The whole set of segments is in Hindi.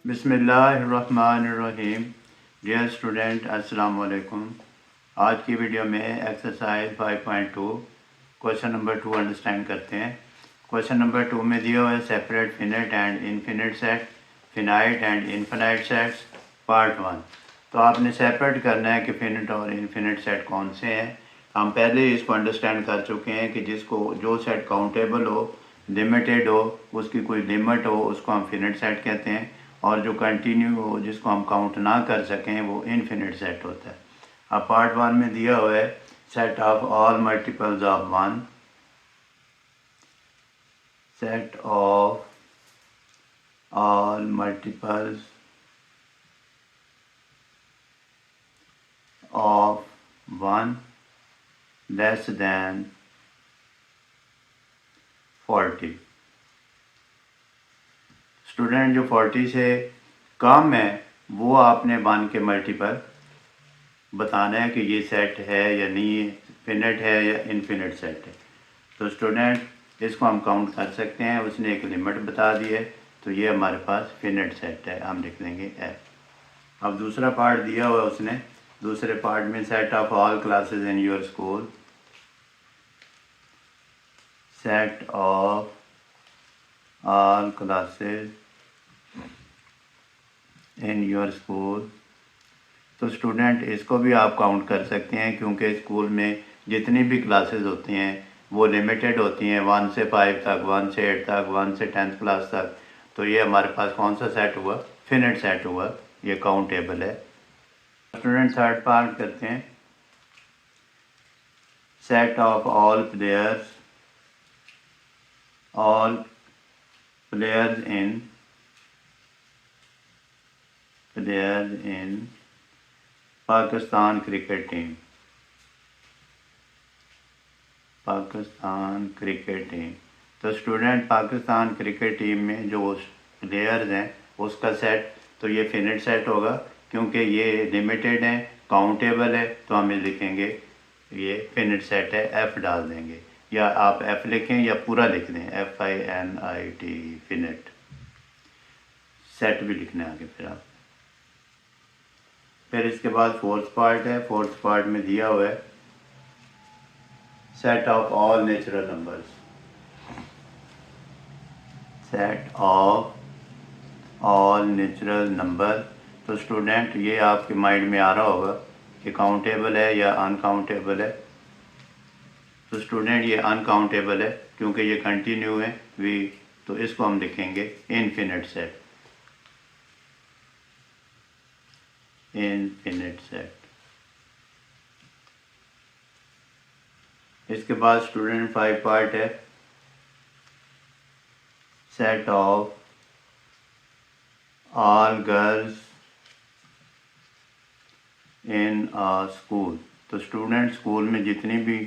बिस्मिल्लाहिर्रहमानिर्रहीम। डियर स्टूडेंट, अस्सलाम वालेकुम। आज की वीडियो में एक्सरसाइज 5.2 क्वेश्चन नंबर 2 अंडरस्टैंड करते हैं। क्वेश्चन नंबर 2 में दिया हुआ है separate finite and infinite set, finite and infinite sets, part 1। तो आपने सेपरेट करना है कि फिनिट और इनफिनिट सेट कौन से हैं। हम पहले ही इसको अंडरस्टैंड कर चुके हैं कि जो सेट काउंटेबल हो, लिमिटेड हो, उसकी कोई लिमिट हो, उसको हम फिनिट सेट कहते हैं, और जो कंटिन्यू हो, जिसको हम काउंट ना कर सकें, वो इनफिनिट सेट होता है। अब पार्ट 1 में दिया हुआ है set of all multiples of 1, set of all multiples of 1 less than 40। Student, जो 40 से कम है वो आपने 1 के मल्टीपल बताना है कि ये सेट है या नहीं है, फिनिट है या इनफिनिट सेट है। तो स्टूडेंट, इसको हम काउंट कर सकते हैं। उसने एक लिमिट बता दी है, तो ये हमारे पास फिनिट सेट है, हम लिख लेंगे एफ। अब दूसरा पार्ट दिया हुआ है उसने, दूसरे पार्ट में set of all classes in your school, set of all classes in your school. तो स्टूडेंट, इसको भी आप काउंट कर सकते हैं, क्योंकि स्कूल में जितनी भी क्लासेस होती हैं वो लिमिटेड होती हैं, 1 से 5 तक, 1 से 8 तक, 1 से 10th क्लास तक। तो ये हमारे पास कौन सा सेट हुआ? फिनिट सेट हुआ, ये काउंटेबल है। स्टूडेंट, थर्ड पार्ट करते हैं। Set of all players in Pakistan cricket team, Pakistan cricket team. तो स्टूडेंट, पाकिस्तान क्रिकेट टीम में जो प्लेयर्स हैं उसका सेट, तो ये फिनिट सेट होगा, क्योंकि ये लिमिटेड है, काउंटेबल है, तो हम लिखेंगे ये फिनिट सेट है, एफ डाल देंगे, या आप एफ लिखें या पूरा लिख दें, FINIT, फिनिट सेट भी लिखना है आगे फिर आप। फिर इसके बाद फोर्थ पार्ट है। फोर्थ पार्ट में दिया हुआ है set of all natural numbers, set of all natural number. तो स्टूडेंट, ये आपके माइंड में आ रहा होगा कि काउंटेबल है या अनकाउंटेबल है। तो स्टूडेंट, ये अनकाउंटेबल है, क्योंकि ये कंटिन्यू है वी, तो इसको हम लिखेंगे इनफिनिट सेट, इनफिनिट सेट। इसके बाद स्टूडेंट 5 पार्ट है, set of all girls in a school. तो स्टूडेंट, स्कूल में जितनी भी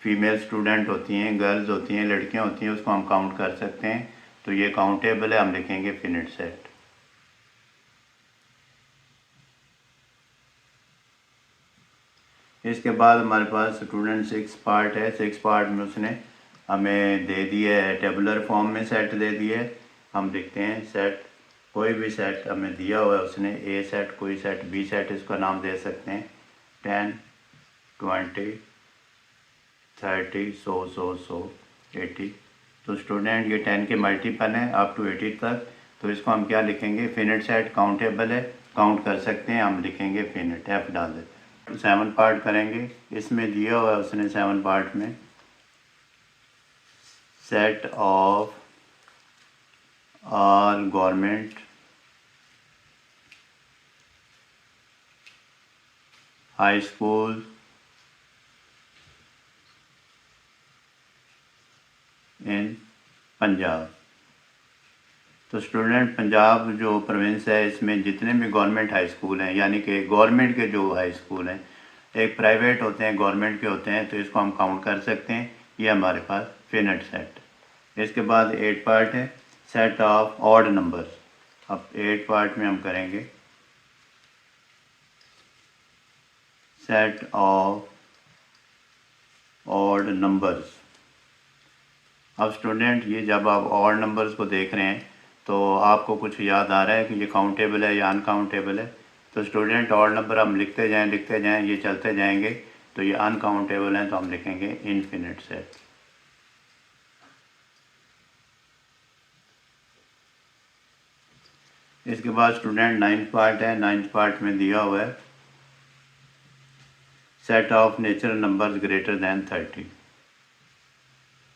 फीमेल स्टूडेंट होती हैं, गर्ल्स होती हैं, लड़कियां होती हैं, उसको हम काउंट कर सकते हैं, तो ये काउंटेबल है, हम लिखेंगे फिनिट सेट। इसके बाद हमारे पास स्टूडेंट 6 पार्ट है। 6 पार्ट में उसने हमें दे दिए है, टेबुलर फॉर्म में सेट दे दिए। हम लिखते हैं सेट, कोई भी सेट हमें दिया हुआ है उसने, ए सेट, कोई सेट, बी सेट, इसका नाम दे सकते हैं 10, 20, 30, 100, 80। तो स्टूडेंट, ये 10 के मल्टीपल हैं अप टू 80 तक, तो इसको हम क्या लिखेंगे? फिनिट सेट, काउंटेबल है, काउंट कर सकते हैं, हम लिखेंगे फिनिट, एफ डाल देते हैं। 7 पार्ट करेंगे। इसमें दिया हुआ है उसने 7 पार्ट में set of all government high school इन पंजाब। तो स्टूडेंट, पंजाब जो प्रोविंस है, इसमें जितने भी गवर्नमेंट हाई स्कूल हैं, यानी कि गवर्नमेंट के जो हाई स्कूल हैं, एक प्राइवेट होते हैं, गवर्नमेंट के होते हैं, तो इसको हम काउंट कर सकते हैं। ये हमारे पास फिनिट सेट। इसके बाद 8 पार्ट है, सेट ऑफ ऑड नंबर्स। अब 8 पार्ट में हम करेंगे सेट ऑफ ऑड नंबर्स। अब स्टूडेंट, ये जब आप ऑड नंबर्स को देख रहे हैं तो आपको कुछ याद आ रहा है कि ये काउंटेबल है या अनकाउंटेबल है। तो स्टूडेंट ऑड नंबर हम लिखते जाएं ये चलते जाएंगे, तो ये अनकाउंटेबल हैं तो हम लिखेंगे इनफिनिट सेट। इसके बाद स्टूडेंट 9th पार्ट है। 9th पार्ट में दिया हुआ है set of natural numbers greater than 30।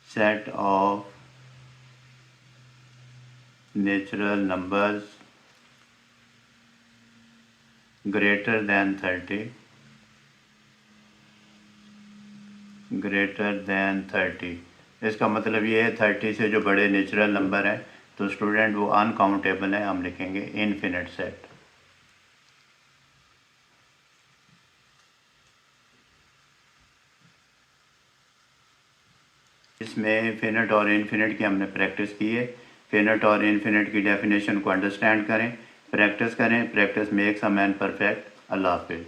Set of natural numbers greater than 30, greater than 30। इसका मतलब ये है 30 से जो बड़े नेचुरल नंबर हैं तो स्टूडेंट वो अनकाउंटेबल हैं, हम लिखेंगे इनफिनिट सेट। इसमें फिनिट और इनफिनिट की हमने प्रैक्टिस की है। फिनिट और इनफिनिट की डेफिनेशन को अंडरस्टैंड करें, प्रैक्टिस करें। Practice makes a man perfect. अल्लाह हाफिज़।